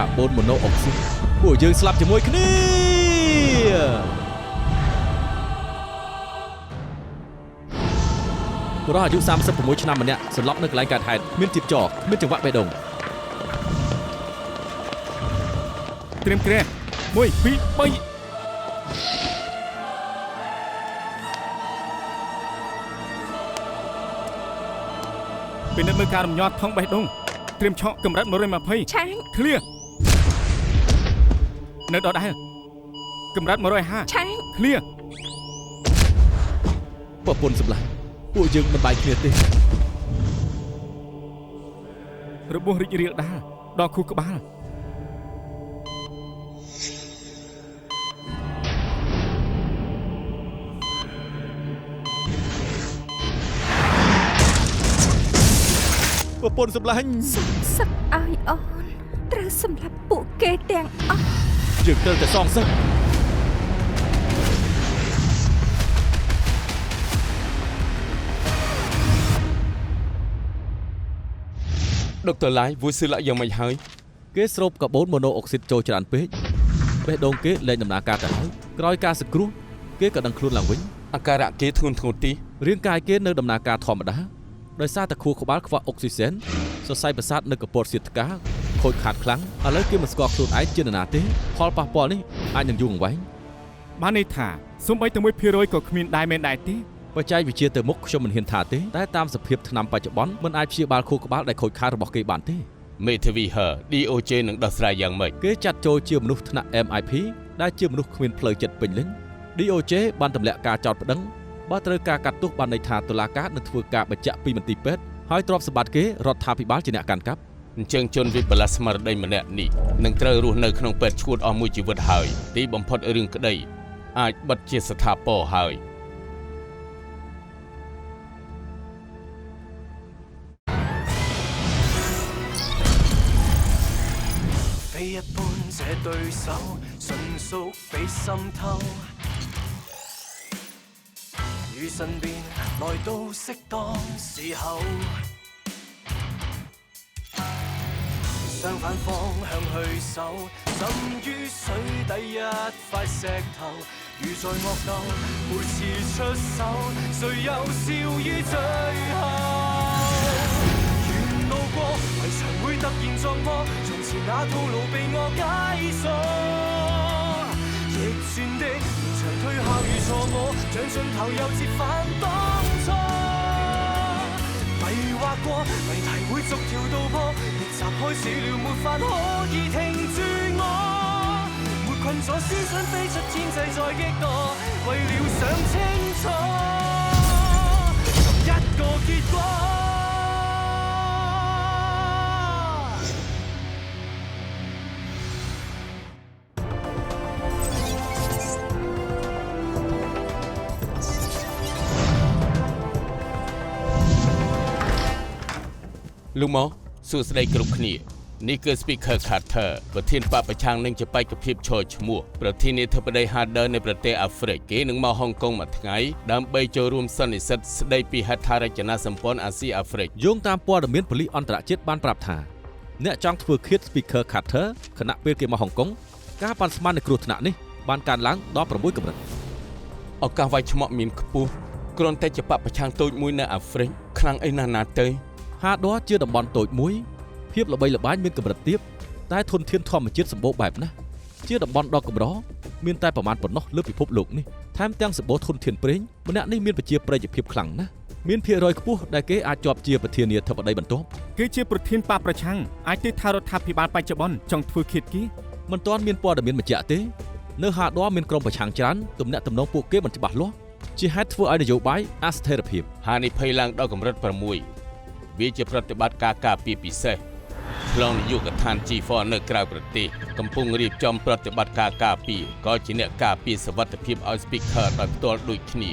កាបូនម៉ូណូអុកស៊ីតពួកយើងស្លាប់ជាមួយគ្នាបុរសអាយុ36ឆ្នាំម្នាក់សន្លប់នៅកន្លែងកើតហេតុមានជីបចរមានចង្វាក់បេះដូងត្រៀមគ្រែ1 2 3ពិនិត្យមើលការរំញ័រថងបេះដូងត្រៀមឆក់កម្រិត120ឆាងឃ្លៀនៅដដែលកម្រិត150ឆាងឃ្លៀប្រពន្ធសម្លាញ់ពួកយើងមិនបាយគ្នាទេរបួសរីករាលដាលដល់ខួរក្បាលប្រពន្ធសម្លាញ់សឹកអាយអូនត្រូវសម្លាប់ពួកគេទាំងអស់យើងត្រូវតែសងសឹកដុកទ័រឡាយវួយស៊ឺឡាក់យ៉ាងម៉េចហើយគេស្រូបកាបូនម៉ូណូអុកស៊ីតចូលច្រើនពេកបេះដូងគេលែងដំណើរការទៅហើយក្រោយការសង្គ្រោះគេក៏ដឹងខ្លួនឡើងវិញអាការៈគេធ្ងន់ធ្ងរទីរាងកាយគេនៅដំណើរការធម្មតាដោយសារតែខួរក្បាលខ្វះអុកស៊ីសែនសរសៃប្រសាទនៅកពតសៀតថ្កាខូចខាតខ្លាំងឥឡូវគេមិនស្គាល់ខ្លួនឯងជានរណាទេផលប៉ះពាល់នេះអាចនឹងយូរអង្វែងបានន័យថាសូម្បីតែ 1% ក៏គ្មានដែរមែនដែរទេបច្ចេកវិទ្យាទៅមុខខ្ញុំមិនហ៊ានថាទេតែតាមសភាពថ្នាំបច្ចុប្បន្នមិនអាចព្យាបាលខួរក្បាលដែលខូចខាតរបស់គេបានទេមេធាវីហឺ DOJ នឹងដោះស្រាយយ៉ាងម៉េចគេចាត់ចូលជាមនុស្សថ្នាក់ MIP ដែលជាមនុស្សគ្មានផ្លូវចិត្តពេញលេញ DOJ បានទម្លាក់ការចោទប្តឹងបើត្រូវការកាត់ទោសបានន័យថាតុលាការនឹងធ្វើការបញ្ជាក់ពីមន្ទីរពេទ្យហើយទ្រព្យសម្បត្តិគេរដ្ឋាភិបាលជាអ្នកកាន់កាប់អញ្ចឹងជនវិបលាសស្មារតីម្នាក់នេះនឹងត្រូវរស់នៅក្នុងពេទ្យឈួតអស់មួយជីវិតហើយទីបំផុតរឿងក្តីអាចបិទជាស្ថាពរហើយ非一般這對手純屬比心透於身邊來到適當時候相反方向去守滲於水底一塊石頭如在惡鬥每次出手誰又笑於最後路過圍牆會突然撞破從前那套路被我解鎖逆轉的連場退後如錯我像盡頭又折返當初迷惑過謎題會逐條道破逆襲開始了沒法可以停住我沒困阻思想飛出天際再激盪為了想清楚尋一個結果លោកមកសួស្តីគ្រប់គ្នានេះគឺ Speaker Carter ប្រធានបកប្រឆាំងនឹងជាបេក្ខភាពឈរឈ្មោះប្រធានាធិបតី Harder នៃប្រទេសអាហ្វ្រិកគេនឹងមកហុងកុងមួយថ្ងៃដើម្បីចូលរួមសន្និសីទស្តីពីហេដ្ឋារចនាសម្ព័ន្ធអាស៊ីអាហ្វ្រិកយោងតាមព័ត៌មានប៉ូលីសអន្តរជាតិបានប្រាប់ថាអ្នកចង់ធ្វើឃាត Speaker Carter ខណៈពេលគេមកហុងកុងការប៉ាន់ស្មាននៃគ្រោះថ្នាក់នេះបានកើនឡើងដល់6កម្រិតឱកាសវាយឆ្មក់មានខ្ពស់គ្រាន់តែជាបកប្រឆាំងតូចមួយនៅអាហ្វ្រិកខ្លាំងអីណាទៅហាដ័រជាតំបន់តូចមួយភាពល្បីល្បាញមានកម្រិតទាបតែធនធានធម្មជាតិសម្បូរបែបណាស់ជាតំបន់ដ៏កម្រមានតែប្រមាណប៉ុណ្ណោះលើពិភពលោកនេះថែមទាំងសម្បូរធនធានប្រេងម្នាក់នេះមានប្រជាប្រិយភាពខ្លាំងណាស់មានភាគរយខ្ពស់ដែលគេអាចជាប់ជាប្រធានាធិបតីបន្ទាប់គេជាប្រធានបកប្រឆាំងអាចទេថារដ្ឋាភិបាលបច្ចុប្បន្នចង់ធ្វើឃាតគេមិនទាន់មានព័ត៌មានបញ្ជាក់ទេនៅហាដ័រមានក្រុមប្រឆាំងច្រើនទំនាក់ទំនងពួកគេមិនច្បាស់លាស់ជាហេតុធ្វើឲ្យនយោបាយអស្ថិរភាពហានិភ័យឡើងដល់កម្រិត6វាជាប្រតិបត្តិការការពារពិសេសឆ្លងនាយកដ្ឋាន G4 នៅក្រៅប្រទេសកំពុងរៀបចំប្រតិបត្តិការការពារក៏ជាអ្នកការពារសុវត្ថិភាពឲ្យ Speaker ដោយផ្ទាល់ដូចគ្នា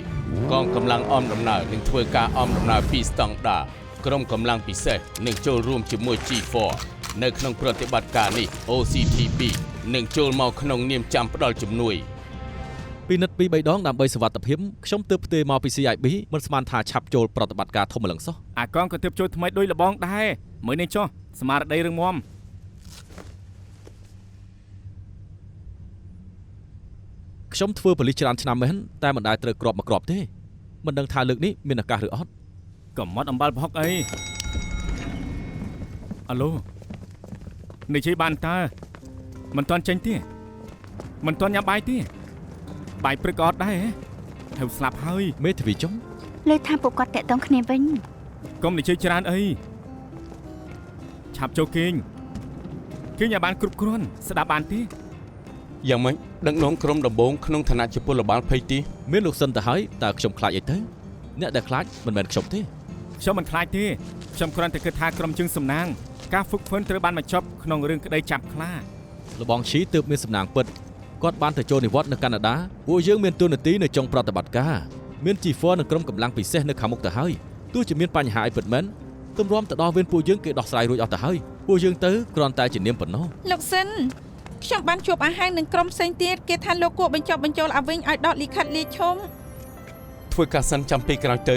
កងកម្លាំងអមដំណើរនឹងធ្វើការអមដំណើរពីស្តង់ដារក្រុមកម្លាំងពិសេសនឹងចូលរួមជាមួយ G4 នៅក្នុងប្រតិបត្តិការនេះ OCTB នឹងចូលមកក្នុងនាមចាំផ្ដល់ជំនួយពីនិតពី3ដងដើម្បីសុវត្ថិភាពខ្ញុំទើបផ្ទេរមកពី CIB មិនស្មានថាឆាប់ចូលប្រតិបត្តិការធំម្លឹងសោះអាកងក៏ទើបចូលថ្មីដោយលបងដែរមើលនេះចុះស្មារតីរឹងមាំ ខ្ញុំធ្វើប៉ូលីសច្រើនឆ្នាំមែនតែមិនដែលត្រូវក្របមកក្របទេមិនដឹងថាលើកនេះមានឱកាសឬអត់ កំមត់អំបិលប្រហុកអីអាឡូនិយាយបានតើមិនតន់ចេញទេមិនតន់ញ៉ាំបាយទេបាយព្រឹកក៏អត់ដែរហៅស្លាប់ហើយ មេធាវីចុង លើថាពួកគាត់តាក់ទងគ្នាវិញ កុំនិយាយច្រើនអីឆាប់ចូលគេងគេញ៉ាំបានគ្រប់គ្រាន់ស្ដាប់បានទេ យ៉ាងម៉េចដឹកនាំក្រុមដំបងក្នុងឋានៈជាពលបាលភ័យទី មានលោកសិនទៅហើយតើខ្ញុំខ្លាចអីទៅអ្នកដែលខ្លាចមិនមែនខ្ញុំទេ ខ្ញុំមិនខ្លាចទេខ្ញុំគ្រាន់តែគិតថាក្រុមជើងសំណាងការហ្វឹកហ្វឺនត្រូវបានបញ្ចប់ក្នុងរឿងក្តីចាប់ខ្លា លបងឈីទើបមានសំណាងពិតគាត់បានទៅចូលនិវត្តន៍នៅកាណាដាពួកយើងមានទូនាទីនៅចុងប្រតិបត្តិការមាន G4 និងក្រុមកម្លាំងពិសេសនៅខាងមុខទៅហើយទោះជាមានបញ្ហាអីពិតមែនទម្រាំទៅដល់វេនពួកយើងគេដោះស្រាយរួចអស់ទៅហើយពួកយើងទៅគ្រាន់តែជានាមប៉ុណ្ណោះ លោកសិនខ្ញុំបានជួបអាហារនឹងក្រុមផ្សេងទៀតគេថាលោកគួរបញ្ចុះបញ្ចូលអាវិញឲ្យដកលិខិតលាឈុំ ធ្វើការសិនចាំពេលក្រោយទៅ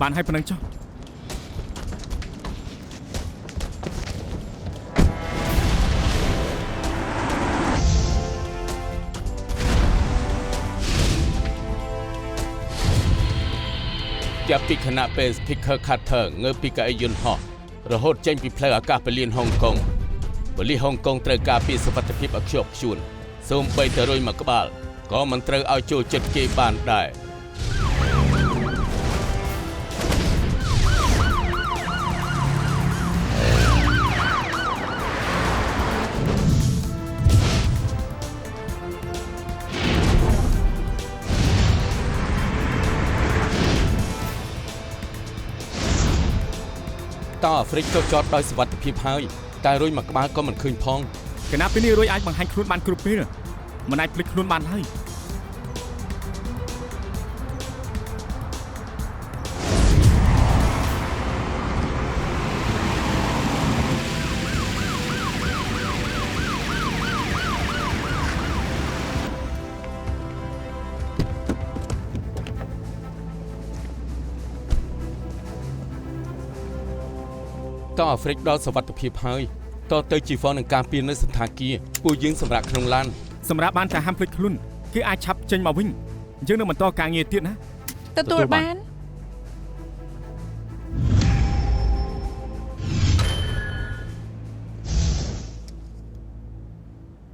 បានឲ្យប៉ុណ្ណឹងចុះ ចាប់ពីគណៈពេល Speaker Carter ងើបពីកៅអីយន្តហោះរហូតចេញពីផ្លូវអាកាសពលានហុងកុងប៉ូលីសហុងកុងត្រូវការពីសុវត្ថិភាពឲ្យខ្ជាប់ខ្ជួនសូម្បីតែរុយមួយក្បាលក៏មិនត្រូវឲ្យចូលចិត្តគេបានដែរ តើអាហ្វ្រិកទៅចតដោយសុវត្ថិភាពហើយតែរុយមួយក្បាលក៏មិនឃើញផង គណៈពេលនេះរួយអាចបង្ហាញខ្លួនបានគ្រប់ពេលមិនអាចភ្លេចខ្លួនបានហើយ តើអាហ្វ្រិកដល់សុវត្ថិភាពហើយតើទៅជីហ្វននឹងការពារនៅសន្តាគារពួកយើងសម្រាប់ក្នុងឡាន សម្រាប់បានតែហាមភ្លេចខ្លួនគេអាចឆាប់ចេញមកវិញយើងនឹងបន្តការងារទៀតណា ទទួលបាន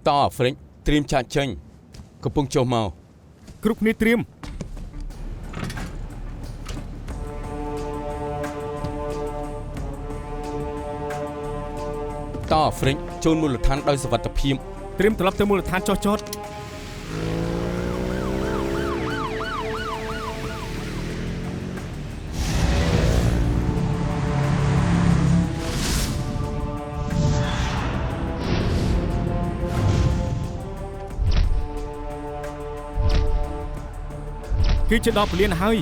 តើអាហ្វ្រិកត្រៀមចាក់ចេញកំពុងចុះមក គ្រប់គ្នាត្រៀម តើអាហ្វ្រិកចូលមូលដ្ឋានដោយសុវត្ថិភាព ត្រៀមត្រឡប់ទៅមូលដ្ឋានចោះចត គេជិតដល់ពលានហើយ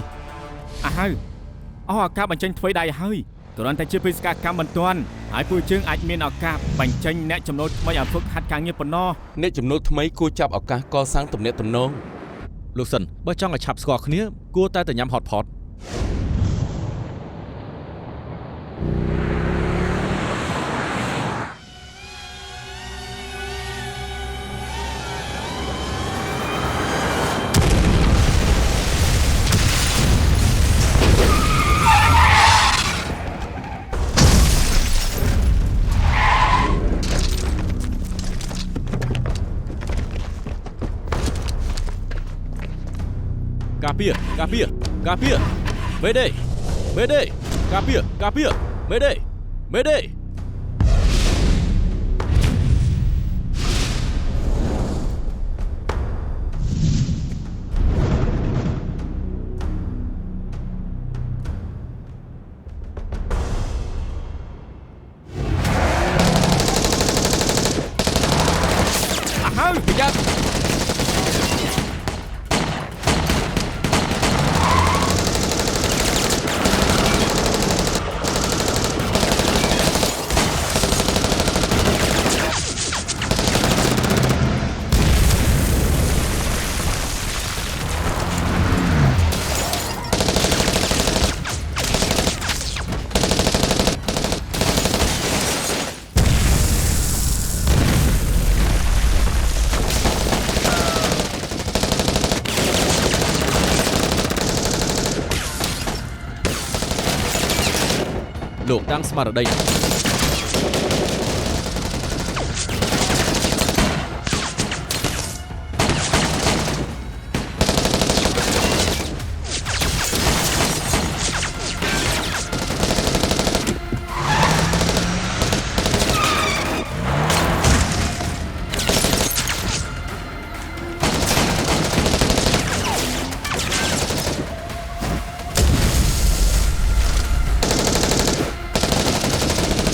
អាហើយអស់ឱកាសបញ្ចេញធ្វើដៃហើយគ្រាន់តែជាបេសកកម្មបន្ទាន់ហើយពួកយើងអាចមានឱកាសបញ្ចេញអ្នកចំណូលថ្មីឲ្យហ្វឹកហាត់ការងារប៉ុណ្ណោះ អ្នកចំណូលថ្មីគួរចាប់ឱកាសកសាងទំនាក់ទំនង លោកសិនបើចង់ឲ្យឆាប់ស្គាល់គ្នាគួរតែញ៉ាំ hot pot ការពារមេដេការពារមេដេ ហើយប្រយ័ត្ន ត លោកតាំងស្មារតី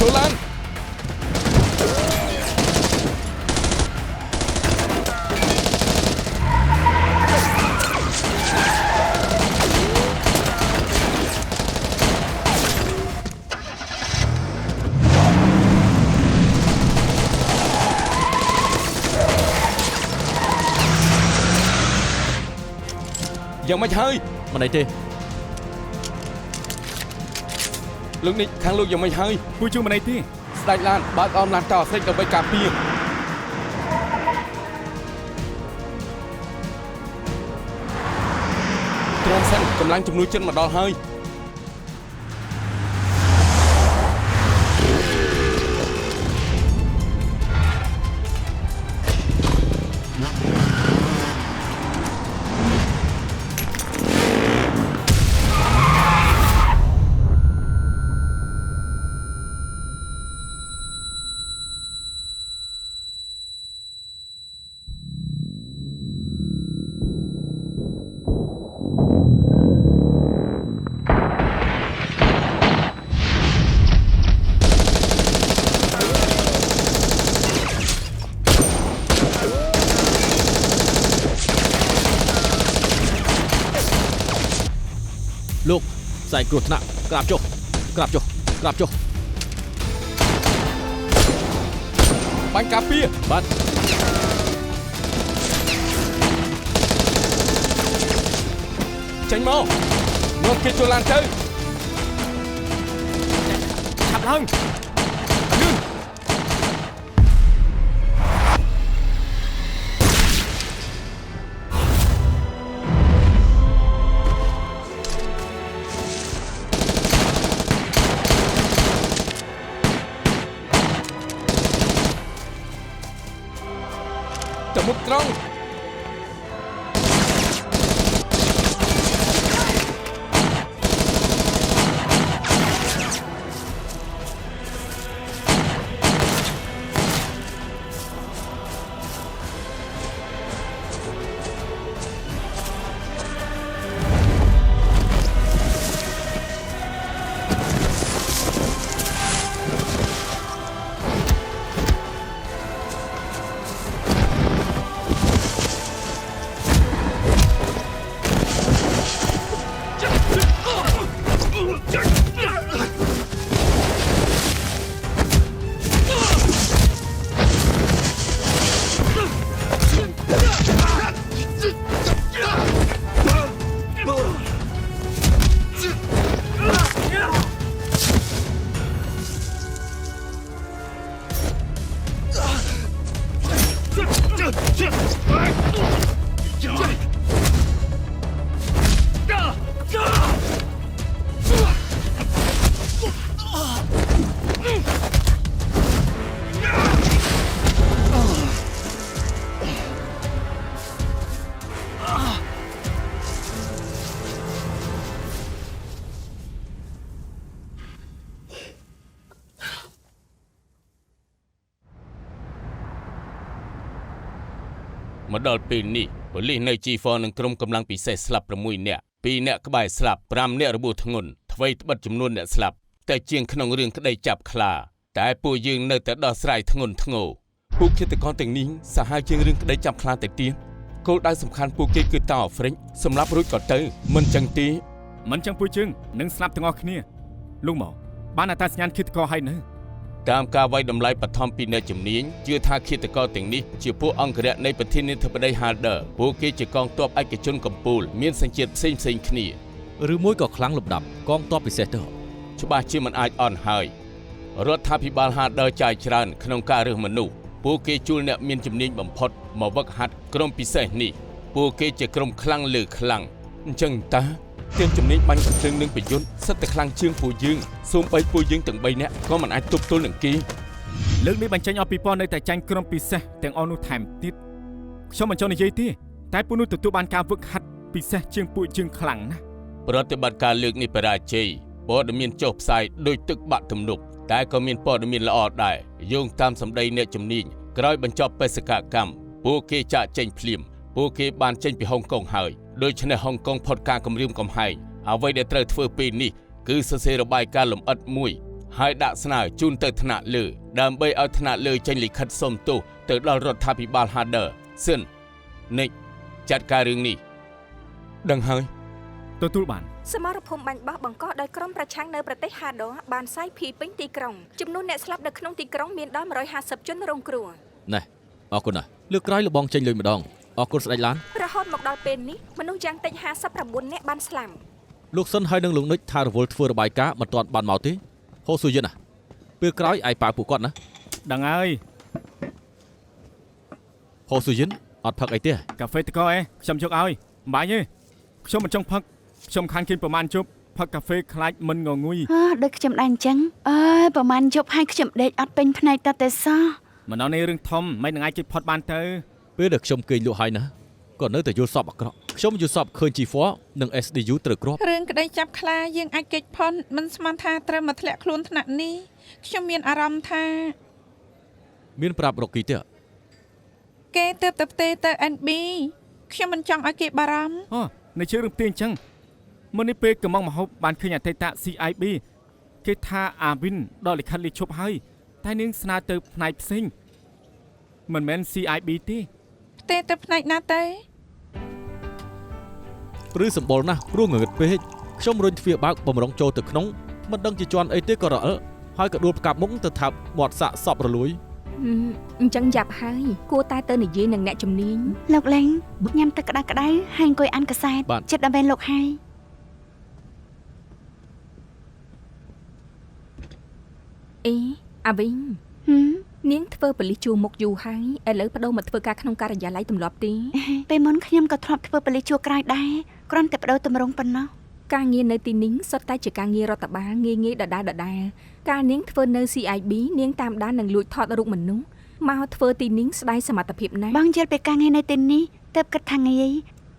ចូលឡើងយ៉ាងម៉េចហើយ មិនអីទេ លោកនេះខាងលោកយ៉ាងម៉េចហើយ ពួកជើងមិនអីទេ ស្ដេចឡានបើកអមឡានតអាហ្វ្រិកដើម្បីការពារទ្រាំសិនកម្លាំងជំនួយចិនមកដល់ហើយលោកផ្សាយគ្រោះថ្នាក់ក្រាបចុះក្រាបចុះក្រាបចុះ បាញ់ការពារ បាទ ចេញមកនាំគេចូលឡានទៅ ឆាប់ឡើងលឿន ទៅមុខត្រង់ មកដល់ពេលនេះប៉ូលីសនៅ G4 នឹងក្រុមកម្លាំងពិសេសស្លាប់6នាក់2នាក់ក្បែរស្លាប់5នាក់របួសធ្ងន់ថ្វីត្បិតចំនួនអ្នកស្លាប់តែជាងក្នុងរឿងក្តីចាប់ខ្លាតែពួកយើងនៅតែដោះស្រាយធ្ងន់ធ្ងរពួកឃាតករទាំងនេះសាហាវជាងរឿងក្តីចាប់ខ្លាទៅទៀតគោលដៅសំខាន់ពួកគេគឺតោអាហ្វ្រិកសម្រាប់រួចក៏ទៅមិនចឹងទេ មិនចឹងពួកជើងនឹងស្លាប់ទាំងអស់គ្នាលោកមកបានអត្តសញ្ញាណឃាតករហើយនៅ តាមការវាយតម្លៃបឋមពីអ្នកជំនាញជឿថាឃាតករទាំងនេះជាពួកអង្គរៈនៃប្រធានាធិបតី Halder ពួកគេជាកងទ័ពឯកជនកំពូលមានសញ្ជាតិផ្សេងៗគ្នា ឬមួយក៏ខ្លាំងលំដាប់កងទ័ពពិសេសទៅ ច្បាស់ជាមិនអាចអន់ហើយរដ្ឋាភិបាល Halder ចាយច្រើនក្នុងការរើសមនុស្សពួកគេជួលអ្នកមានជំនាញបំផុតមកវឹកហាត់ក្រុមពិសេសនេះពួកគេជាក្រុមខ្លាំងលើខ្លាំងអញ្ចឹងតើ ទៀងជំនាញបាញ់កន្ទ្រឹងនឹងប្រយុទ្ធសិតតែខ្លាំងជាងពួកយើងសូមបីពួកយើងទាំង3នាក់ក៏មិនអាចទប់ទល់នឹងគេ លើកនេះបញ្ចេញអស់ពីពណ៌នៅតែចាញ់ក្រុមពិសេសទាំងអស់នោះថែមទៀតខ្ញុំមិនចង់និយាយទេតែពួកនោះទទួលបានការវឹកហាត់ពិសេសជាងពួកយើងខ្លាំងណាស់ ប្រតិបត្តិការលើកនេះបរាជ័យព័ត៌មានចុះផ្សាយដោយទឹកបាក់ទំនប់តែក៏មានព័ត៌មានល្អដែរយោងតាមសម្ដីអ្នកជំនាញក្រោយបញ្ចប់បេសកកម្មពួកគេចាក់ចេញភ្លាមពួកគេបានចេញពីហុងកុងហើយដូច្នេះហុងកុងផុតការគំរាមកំហែងអ្វីដែលត្រូវធ្វើពេលនេះគឺសរសេររបាយការណ៍លម្អិតមួយហើយដាក់ស្នើជូនទៅថ្នាក់លើដើម្បីឲ្យថ្នាក់លើចេញលិខិតសុំទោសទៅដល់រដ្ឋាភិបាល Harder សិននិចចាត់ការរឿងនេះដឹងហើយ ទទួលបាន សមរភូមិបាញ់បោះបង្កដោយក្រុមប្រឆាំងនៅប្រទេសហាដូបានសាយភីពេញទីក្រុងចំនួនអ្នកស្លាប់នៅក្នុងទីក្រុងមានដល់150ជនរងគ្រោះ ណែអរគុណណាស់លើកក្រោយលបងចេញលុយម្ដងអរគុណស្ដេចឡាន រហូតមកដល់ពេលនេះមនុស្សយ៉ាងតិច59នាក់បានស្លាប់ លោកសុនហើយនឹងលោកនិចថារវល់ធ្វើរបាយការណ៍មិនទាន់បានមកទេហូស៊ូយិនណាពេលក្រោយឯប៉ាពួកគាត់ណា ដឹងហើយ ហូស៊ូយិនអត់ផឹកអីទេ កាហ្វេតកអេខ្ញុំយកឲ្យបាញ់ទេខ្ញុំមិនចង់ផឹកខ្ញុំខានគេប្រហែលជប់ផឹកកាហ្វេខ្លាចមិនងងុយ ដូចខ្ញុំដែរអញ្ចឹងអើយប្រហែលជប់ហើយខ្ញុំដេកអត់ពេញភ្នែកតតែសោះ មិនដល់នេះរឿងធំមិននឹងអាចជិះផុតបានទៅ ពេលដែលខ្ញុំគេងលក់ហើយណាក៏នៅតែយល់សពអាក្រក់ខ្ញុំយល់សពឃើញ G4 និង SDU ត្រូវគ្រាប់ រឿងក្តីចាប់ខ្លាយើងអាចគេចផុនមិនស្មានថាត្រូវមកធ្លាក់ខ្លួនថ្នាក់នេះខ្ញុំមានអារម្មណ៍ថា មានប្រាប់រកគីទេ គេទៅផ្ទេទៅ NB ខ្ញុំមិនចង់ឲ្យគេបារម្ភ អូនៅជឿរឿងផ្ទេអញ្ចឹងមុននេះពេលកំងមហូបបានឃើញអតីត CIB គេថាអាវិនដល់លិខិតលិខប់ហើយតែនាងស្នើទៅផ្នែកផ្សេងមិនមែន CIB ទេ ផ្ទេទៅផ្នែកណាទៅ ព្រឺសម្បល់ណាស់ព្រោះងងឹតពេកខ្ញុំរុញទ្វារបើកបំរុងចូលទៅក្នុងមិនដឹងជាជន់អីទេក៏រអិលហើយក៏ដួលផ្កាប់មុខទៅថាប់មាត់សាក់សពរលួយ អញ្ចឹងយ៉ាប់ហើយគួរតែទៅនិយាយនឹងអ្នកជំនាញ លោកលេងញ៉ាំទឹកក្តៅក្តៅហើយអង្គុយអានកសែតចិត្តដល់វេនលោកហើយ អេអាវិញ ហឹម នាងធ្វើប៉ូលីសជួមុខយូរហើយឥឡូវបដូរមកធ្វើការក្នុងការិយាល័យទម្លាប់ទេ ពេលមុនខ្ញុំក៏ធ្លាប់ធ្វើប៉ូលីសជួក្រោយដែរគ្រាន់តែបដូរទម្រង់ប៉ុណ្ណោះ ការងារនៅទីនេះសុទ្ធតែជាការងាររដ្ឋបាលងាយៗដដែលការនាងធ្វើនៅ CIB នាងតាមដាននិងលួចថតរូបមនុស្សមកធ្វើទីនេះស្ដាយសមត្ថភាពណាស់ បងយល់ពីការងារនៅទីនេះទៅគិតថាងាយ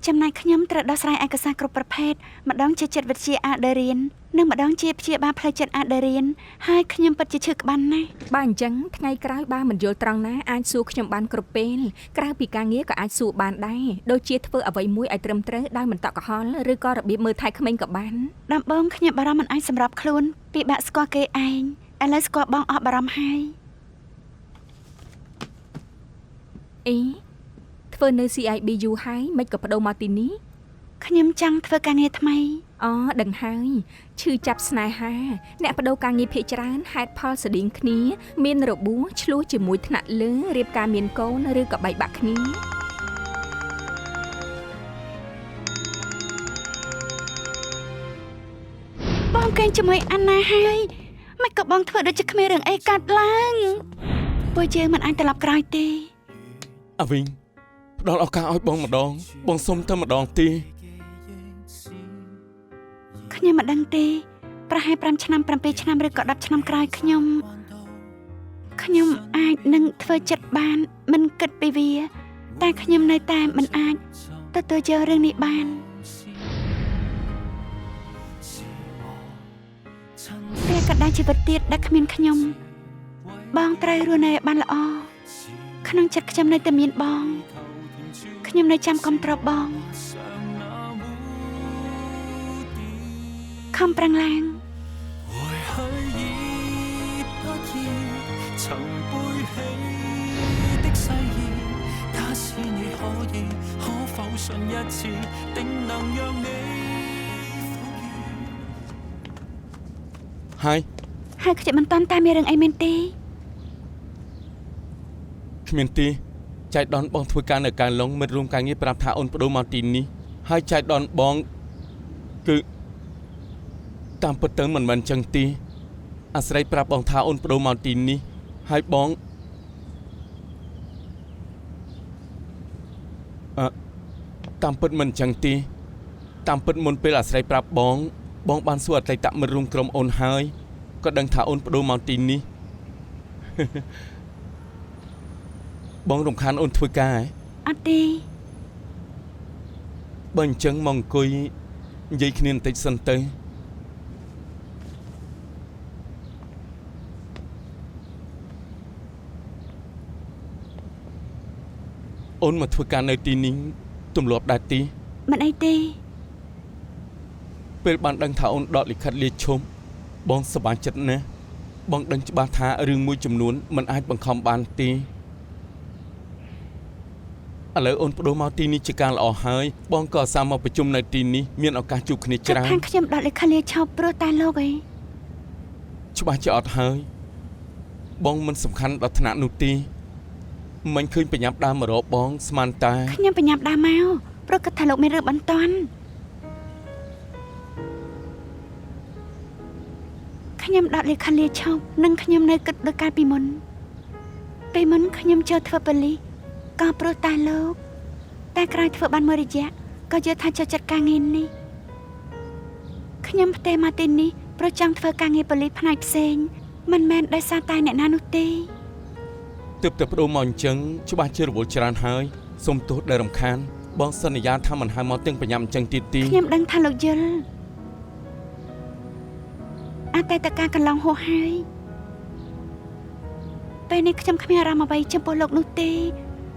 ចំណែកខ្ញុំត្រូវដោះស្រាយឯកសារគ្រប់ប្រភេទម្ដងជាចិត្តវិទ្យាអាដេរៀននិងម្ដងជាព្យាបាលផ្លូវចិត្តអាដេរៀនហើយខ្ញុំពិតជាឈឺក្បាលណាស់ បើអញ្ចឹងថ្ងៃក្រោយបើមិនយល់ត្រង់ណាអាចសួរខ្ញុំបានគ្រប់ពេលក្រៅពីការងារក៏អាចសួរបានដែរដូចជាធ្វើអ្វីមួយឲ្យត្រឹមត្រូវដោយមិនតក់កុហលឬក៏របៀបមើលថែក្មេងក៏បាន ដំបូងខ្ញុំបារម្ភមិនអាចសម្របខ្លួនពិបាកស្គាល់គេឯងឥឡូវស្គាល់បងអស់បារម្ភហើយ អេធ្វើនៅ CIB យូរហើយមិនក៏បដូរមកទីនេះ ខ្ញុំចង់ធ្វើការងារថ្មី អូដឹងហើយឈឺចាប់ស្នេហាអ្នកបដូរការងារភាគច្រើនហេតុផលស្តៀងគ្នាមានរបួសឆ្លោះជាមួយថ្នាក់លើរៀបការមានកូនឬក៏បែកបាក់គ្នា បងកេងជាមួយអាណាហើយមិនក៏បងធ្វើដូចជាគ្មានរឿងអីកាត់ឡើងពួកយើងមិនអាចត្រឡប់ក្រោយទេ អាវិញផ្ដល់ឱកាសឲ្យបងម្ដងបងសុំតែម្ដងទេ ខ្ញុំមិនដឹងទេប្រហែល5ឆ្នាំ7ឆ្នាំឬក៏10ឆ្នាំក្រោយខ្ញុំអាចនឹងធ្វើចិត្តបានមិនគិតពីវាតែខ្ញុំនៅតែមិនអាចទទួលយករឿងនេះបានពេលក៏ដែរជីវិតទៀតដែលគ្មានខ្ញុំបងត្រូវរស់នៅបានល្អក្នុងចិត្តខ្ញុំនៅតែមានបងខ្ញុំនៅចាំគ្រប់ត្របងខំប្រឹងឡើង 曾背起的誓言，假使你可以，可否信一次，定能讓你復現。ហើយ ហើយខ្ញុំមិនតាន់តែមានរឿងអីមែនទេ គ្មានទេចៃដនបងធ្វើការនៅកាឡុងមិត្តរួមការងារប្រាប់ថាអូនបដូរមកទីនេះហើយចៃដនបងគឺតាមពិតទៅមិនមែនចឹងទេអាស្រ័យប្រាប់បងថាអូនបដូរមកទីនេះហើយបងតាមពិតមិនចឹងទេ តាមពិតមុនពេលអាស្រ័យប្រាប់បងបានសួរអតីតមិត្តរួមក្រុមអូនហើយក៏ដឹងថាអូនបដូរមកទីនេះ បងរំខានអូនធ្វើការហ៎ អត់ទេ បើអញ្ចឹងមកអង្គុយនិយាយគ្នាបន្តិចសិនទៅអូនមកធ្វើការនៅទីនេះទម្លាប់ដែរទី មិនអីទេ ពេលបានដឹងថាអូនដកលិខិតលាឈប់បងសប្បាយចិត្តណាស់បងដឹងច្បាស់ថារឿងមួយចំនួនមិនអាចបង្ខំបានទេឥឡូវអូនបដូរមកទីនេះជាការល្អហើយបងក៏អាសាមកប្រជុំនៅទីនេះមានឱកាសជួបគ្នាច្រើន ខាងខ្ញុំដកលិខិតលាឈប់ព្រោះតែលោកអី ច្បាស់ជាអត់ហើយបងមិនសំខាន់ដល់ថ្នាក់នោះទេមិនឃើញបញ្ញាប់ដើមមករកបងស្មានតែ ខ្ញុំបញ្ញាប់ដើរមកព្រោះគាត់ថាលោកមានរឿងបន្ទាន់ខ្ញុំដកលិខិតលាឈប់និងខ្ញុំនៅគិតដូចកាលពីមុនពេលមុនខ្ញុំចូលធ្វើប៉ូលីសក៏ព្រោះតែលោកតែក្រោយធ្វើបានមួយរយៈក៏យល់ថាចូលចិត្តការងារនេះខ្ញុំផ្ទេរមកទីនេះព្រោះចង់ធ្វើការងារប៉ូលីសផ្នែកផ្សេងមិនមែនដោយសារតែអ្នកណានោះទេ ទើបតែបដូរមកអញ្ចឹងច្បាស់ជារវល់ច្រើនហើយសូមទោសដែលរំខានបងសន្យាថាមិនហៅមកទាំងបញ្ញាប់អញ្ចឹងទៀតទេ ខ្ញុំដឹងថាលោកយល់អតីតកាលកន្លងហួសហើយពេលនេះខ្ញុំគ្មានអារម្មណ៍អ្វីចំពោះលោកនោះទេ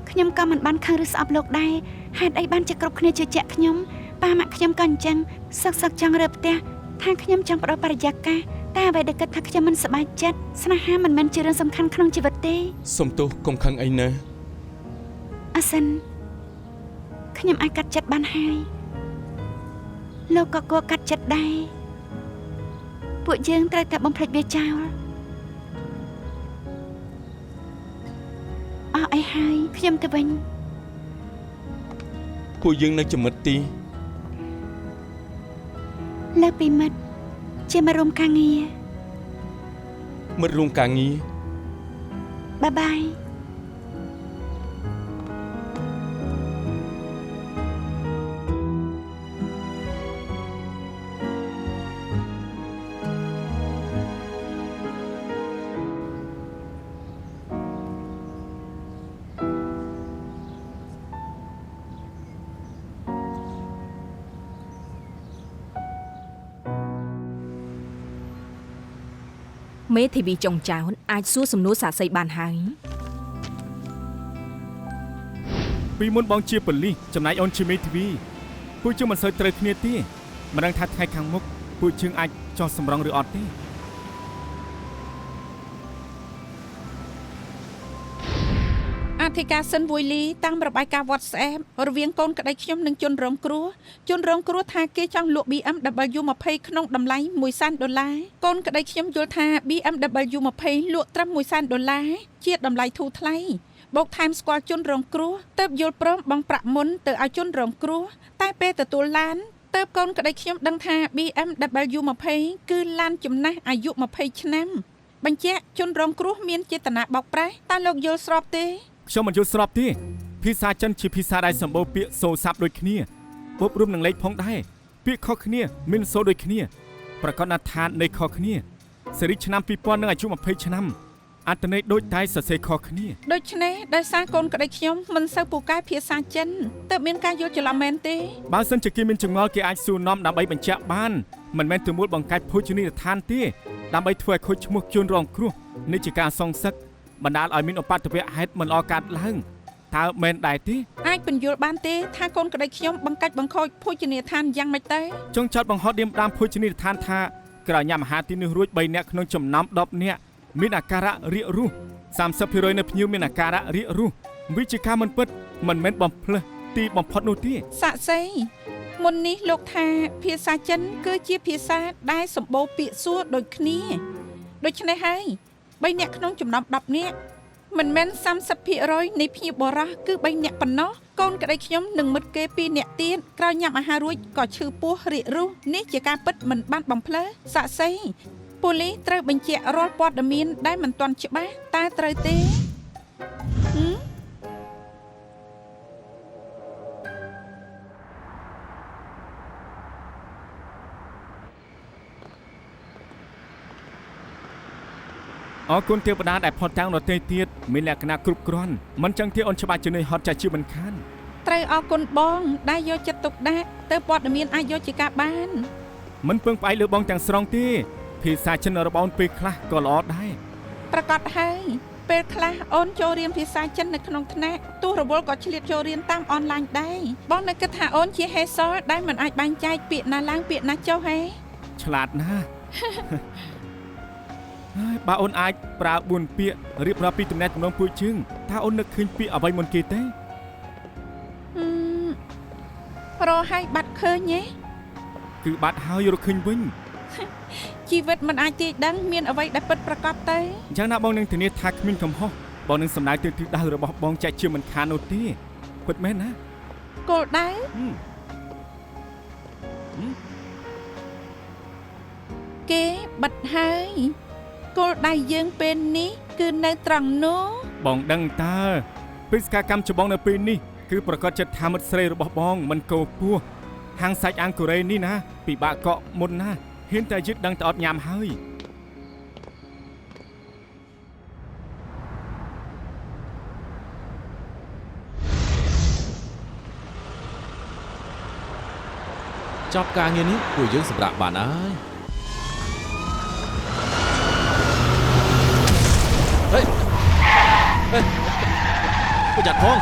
ខ្ញុំក៏មិនបានខឹងឬស្អប់លោកដែរហេតុអីបានជាគ្រប់គ្នាជឿជាក់ខ្ញុំប៉ាម៉ាក់ខ្ញុំក៏អញ្ចឹងសឹកចង់រើផ្ទះថាខ្ញុំចង់បដូរបរិយាកាសតែអ្វីដែលគិតថាខ្ញុំមិនសប្បាយចិត្តស្នេហាមិនមែនជារឿងសំខាន់ក្នុងជីវិតទេ សូមទោសកុំខឹងអីណា អាសិនខ្ញុំអាចកាត់ចិត្តបានហើយលោកក៏គួរកាត់ចិត្តដែរពួកយើងត្រូវតែបំភ្លេចវាចោលអស់អីហើយខ្ញុំទៅវិញ ពួកយើងនៅចំណិតទី លើកពីមិត្តជាមករួមការងារ មិត្តរួមការងារ បាយបាយ មេធាវីចុងចោតអាចសួរសំណួរសាកសីបានហើយ ពីមុនបងជាប៉ូលីសចំណែកអូនជាមេធាវីពួកយើងមិនសូវត្រូវគ្នាទេមិនដឹងថាថ្ងៃខាងមុខពួកយើងអាចចោះសម្រងឬអត់ទេ អធិការសិនវុយលីតាមរបាយការណ៍ WhatsApp រវាងកូនក្តីខ្ញុំនិងជនរងគ្រោះថាគេចង់លក់ BMW 20ក្នុងតម្លៃ$100,000កូនក្តីខ្ញុំយល់ថា BMW 20លក់ត្រឹម$100,000ជាតម្លៃធូរថ្លៃបូកថែមស្គាល់ជនរងគ្រោះទើបយល់ព្រមបង់ប្រាក់មុនទៅឲ្យជនរងគ្រោះតែពេលទទួលឡានទើបកូនក្តីខ្ញុំដឹងថា BMW 20គឺឡានចំណាស់អាយុ20ឆ្នាំបញ្ជាក់ជនរងគ្រោះមានចេតនាបោកប្រាស់តើលោកយល់ស្របទេ ខ្ញុំមិនយល់ស្របទេភាសាចិនជាភាសាដែលសម្បូរពាក្យសូរស័ព្ទដូចគ្នាបូករួមនឹងលេខផងដែរពាក្យខុសគ្នាមានសូរដូចគ្នាប្រកបថាឋាននៃខុសគ្នាសេរីឆ្នាំ2000និងអាយុ20ឆ្នាំអត្ថន័យដូចតែសរសេរខុសគ្នា ដូច្នេះដោយសារកូនក្តីខ្ញុំមិនសូវពូកែភាសាចិនទើបមានការយល់ច្រឡំមែនទេ បើសិនជាគេមានចម្ងល់គេអាចសួរនាំដើម្បីបញ្ជាក់បានមិនមែនទៅមូលបង្កាច់ភោជនីយដ្ឋានទេដើម្បីធ្វើឲ្យខូចឈ្មោះជនរងគ្រោះនេះជាការសងសឹកបណ្ដាលឲ្យមានឧបទ្ទវហេតុមិនល្អកើតឡើងតើមែនដែរទេ អាចបញ្យល់បានទេថាកូនក្តីខ្ញុំបង្កាច់បង្ខូចភោជនីយដ្ឋានយ៉ាងម៉េចទៅ ចុងចោតបង្ហោះឌៀមដាមភោជនីយដ្ឋានថាក្រោយញ៉ាំអាហារទីនេះរួច3នាក់ក្នុងចំណោម10នាក់មានអាការៈរាគរូស 30% នៃភ្ញៀវមានអាការៈរាគរូសវាជាការមិនពិតមិនមែនបំភ្លើសទីបំផុតនោះទេ សាក់សីមុននេះលោកថាភាសាចិនគឺជាភាសាដែលសម្បូរពាក្យសួរដូចគ្នាដូច្នេះហើយ3នាក់ក្នុងចំណោម10នាក់មិនមែន 30% នៃភ្ញៀវបរោះគឺ3នាក់ប៉ុណ្ណោះកូនក្តីខ្ញុំនិងមិត្តគេ2នាក់ទៀតក្រោយញ៉ាំអាហាររួចក៏ឈឺពោះរាគរូសនេះជាការពិតមិនបានបំភ្លើសាក់សីប៉ូលីសត្រូវបញ្ជាក់រាល់ព័ត៌មានដែលមិនទាន់ច្បាស់តើត្រូវទេ អ អរគុណទេវតាដែលផុតតាំងដទៃទៀតមានលក្ខណៈគ្រប់គ្រាន់មិនចឹងទេអូនច្បាស់ជំនួយហត់ចាស់ជាមិនខាន ត្រូវអរគុណបងដែលយកចិត្តទុកដាក់ទៅព័ត៌មានអាចយកជាការបាន មិនពឹងផ្អែកលើបងទាំងស្រុងទេភាសាចិនរបស់អូនពេលខ្លះក៏ល្អដែរ ប្រកាសហើយពេលខ្លះអូនចូលរៀនភាសាចិននៅក្នុងថ្នាក់ទោះរវល់ក៏ឆ្លៀតចូលរៀនតាមអនឡាញដែរបងនៅគិតថាអូនជាហេសលដែលមិនអាចបែងចែកពាក្យណាឡើងពាក្យណាចុះហេ ឆ្លាតណាស់ ហើយបើអូនអាចប្រើ4ពាក្យរៀបរាប់ពីតំណែងទំនងពួកជើងតើអូននឹកឃើញពាក្យអ្វីមុនគេទេ រកឲ្យបាត់ឃើញទេ គឺបាត់ហើយរកឃើញវិញ ជីវិតមិនអាចទាយដឹងមានអ្វីដែលពិតប្រាកដទេ យ៉ាងណាបងនឹងធានាថាគ្មានកំហុសបងនឹងសម្ដៅទៅទិសដៅរបស់បងចែកជាមិនខាននោះទេពិតមែនណា គោលដៅគេបិទហើយគោលដៅយើងពេលនេះគឺនៅត្រង់នោះ បងដឹងតើបេសកកម្មច្បងនៅពេលនេះគឺប្រកាសចិត្តថាមិត្តស្រីរបស់បងមិនកោពោះហាងសាច់អាំងកូរ៉េនេះណាពិបាកកក់មុនណាហ៊ានតែយឹតដឹងតែអត់ញ៉ាំហើយ ចប់ការងារនេះពួកយើងសម្រាប់បានហើយហេប្រយ័ត្នផង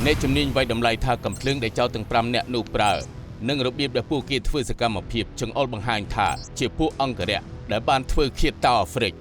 អ្នកជំនាញវាយតម្លៃថាកំភ្លើងដែលចោលទាំង5នាក់នោះប្រើនិងរបៀបដែលពួកគេធ្វើសកម្មភាពចង្អុលបង្ហាញថាជាពួកអង្គរៈដែលបានធ្វើឃាតតអាហ្វ្រិក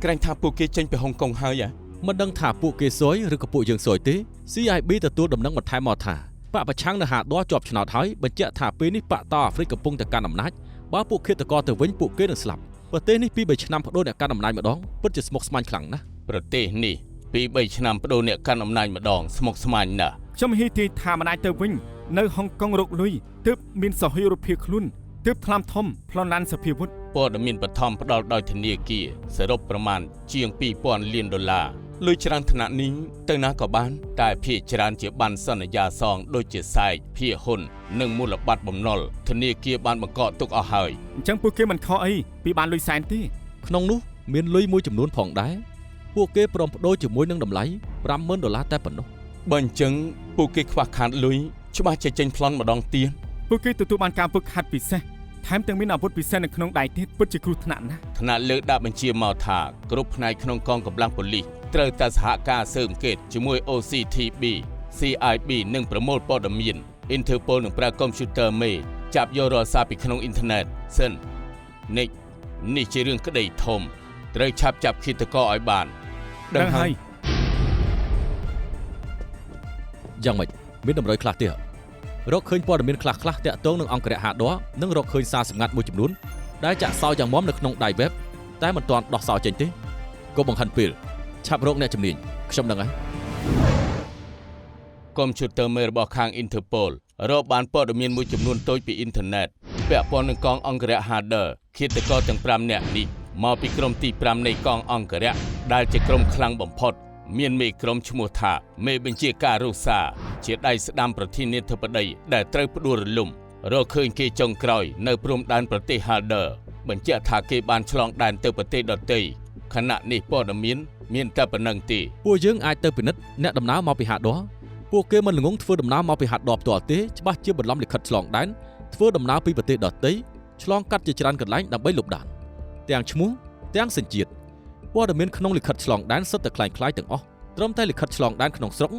ក្រែងថាពួកគេចេញពីហុងកុងហើយមិនដឹងថាពួកគេសួយឬក៏ពួកយើងសួយទេ CIB ទទួលដំណឹងបន្ថែមមកថាបកប្រឆាំងនៅហាដ័រជាប់ឆ្នោតហើយបញ្ជាក់ថាពេលនេះបកតអាហ្វ្រិកកំពុងតែកាន់អំណាចបើពួកឃាតករទៅវិញពួកគេនឹងស្លាប់ប្រទេសនេះពី3ឆ្នាំបដូរអ្នកកាន់អំណាចម្ដងពិតជាស្មុគស្មាញខ្លាំងណាស់ ប្រទេសនេះពី3ឆ្នាំបដូរអ្នកកាន់អំណាចម្ដងស្មុគស្មាញណាស់ ខ្ញុំហ៊ីទីថាមិនអាចទៅវិញនៅហុងកុងរកលុយទើបមានសហយរដ្ឋភាពខ្លួនទើបថ្លាមធំប្លន់ឡានសភាវុធ ព័ត៌មានបឋមផ្ដល់ដោយធនាគារសរុបប្រមាណជាង$2000 លានលុយច្រើនថ្នាក់នេះទៅណាក៏បានតែភាគច្រើនជាបានសន្យាសងដូចជាសែកភាគហ៊ុននិងមូលបត្របំណុលធនាគារបានបង្កកទុកអស់ហើយ អញ្ចឹងពួកគេមិនខកអីពីបានលុយសែនទេ ក្នុងនោះមានលុយមួយចំនួនផងដែរពួកគេព្រមប្តូរជាមួយនឹងតម្លៃ$50,000តែប៉ុណ្ណោះ បើអញ្ចឹងពួកគេខ្វះខាតលុយច្បាស់ជាចេញប្លន់ម្ដងទៀត ពួកគេទទួលបានការហ្វឹកហាត់ពិសេសថែមទាំងមានអាវុធពិសេសនៅក្នុងដៃទៀតពិតជាគ្រោះថ្នាក់ណាស់ ថ្នាក់លើដាក់បញ្ជាមកថាគ្រប់ផ្នែកក្នុងកងកម្លាំងប៉ូលីសត្រូវតែសហការស៊ើបអង្កេតជាមួយ OCTB CIB និងប្រមូលព័ត៌មាន Interpol នឹងប្រើកុំព្យូទ័រមេចាប់យករាល់សារពីក្នុងអ៊ីនធឺណិតសិននេះជារឿងក្តីធំត្រូវឆាប់ចាប់ឃាតករឲ្យបាន ដឹងហើយ យ៉ាងម៉េចមានតម្រុយខ្លះទៀតរកឃើញព័ត៌មានខ្លះៗតាក់ទងនឹងអង្គរៈហាដ័រនិងរកឃើញសារសម្ងាត់មួយចំនួនដែលចាក់សោយ៉ាងមាំនៅក្នុងដៃ web តែមិនទាន់ដោះសោចេញទេក៏បង្ហាញពេលឆាប់រកអ្នកជំនាញខ្ញុំដឹងហើយកុំព្យូទ័រមេរបស់ខាង Interpol រកបានព័ត៌មានមួយចំនួនតូចពីអ៊ីនធឺណិតពាក់ព័ន្ធនឹងកងអង្គរៈហាដ័រឃាតករទាំង5នាក់នេះមកពីក្រុមទី5នៃកងអង្គរៈដែលជាក្រុមខ្លាំងបំផុតមានមេក្រុមឈ្មោះថាមេបញ្ជាការរុស្សាជាដៃស្ដាំប្រធានាធិបតីដែលត្រូវផ្ដួលរលំរកឃើញគេចុងក្រោយនៅព្រំដែនប្រទេសហាដ័របញ្ជាក់ថាគេបានឆ្លងដែនទៅប្រទេសដទៃខណៈនេះព័ត៌មានតែប៉ុណ្្នឹងទេពួកយើងអាចទៅពិនិត្យអ្នកដំណើរមកពីហាដ័រពួកគេមិនល្ងងធ្វើដំណើរមកពីហាដ័រផ្ទាល់ទេច្បាស់ជាបន្លំលិខិតឆ្លងដែនធ្វើដំណើរពីប្រទេសដទៃឆ្លងកាត់ជាច្រើនកន្លែងដើម្បីលុបដានទាំងឈ្មោះទាំងសញ្ជាតិព័ត៌មានក្នុងលិខិតឆ្លងដែនសុទ្ធតែคล้ายៗទាំងអស់ត្រឹមតែលិខិតឆ្លងដែនក្នុងស្រុក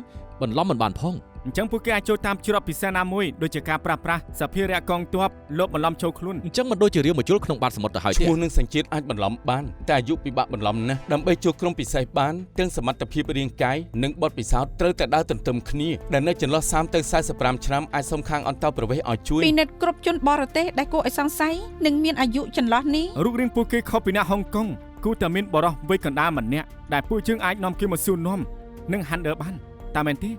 បន្លំមិនបានផងអញ្ចឹងពួកគេអាចចូលតាមច្រកពិសេសណាមួយដូចជាការប្រាសភារៈកងទ័ពលបបន្លំចូលខ្លួនអញ្ចឹងមិនដូចជារៀងមកជុលក្នុងបាតសមុទ្រទៅហើយទេឈ្មោះនឹងសញ្ជាតិអាចបន្លំបានតែអាយុពិបាកបន្លំណាស់ដើម្បីចូលក្រុមពិសេសបានទាំងសមត្ថភាពរាងកាយនិងបទពិសោធន៍ត្រូវតែដើរទន្ទឹមគ្នាដែលនៅចន្លោះ30ទៅ45ឆ្នាំអាចសុំខាងអន្តរប្រវេសន៍ឲ្យជួយពិនិត្យគ្រប់ជនបរទេសដែលគួរឲ្យសង្ស័យនិងមានអាយុចន្លោះនេះរូបរាងពួកគេខុសពីអ្នកហុងកុងគូតែមានបរិះវ័យកណ្ដាលម្នាក់ដែលពួកយើងអាចនាំគេមកសួរនាំ នឹង handle បានតាមមែនទេ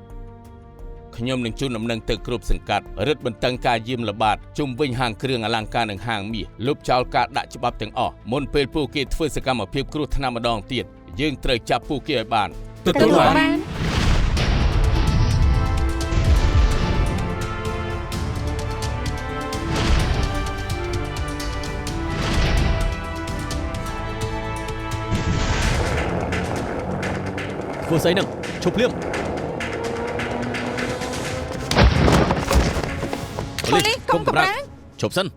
ខ្ញុំនឹងជូនដំណឹងទៅគ្រប់សង្កាត់រឹតបន្តឹងការយាមល្បាតជុំវិញហាងគ្រឿងអលង្ការនិងហាងមាសលុបចោលការដាក់ច្បាប់ទាំងអស់មុនពេលពួកគេធ្វើសកម្មភាពគ្រោះថ្នាក់ម្ដងទៀតយើងត្រូវចាប់ពួកគេឲ្យបាន ទទួលបាន ធ្វើស្អីហ្នឹងឈប់ភ្លាម ប៉ូលីសកុំកម្រាំង ឈប់សិន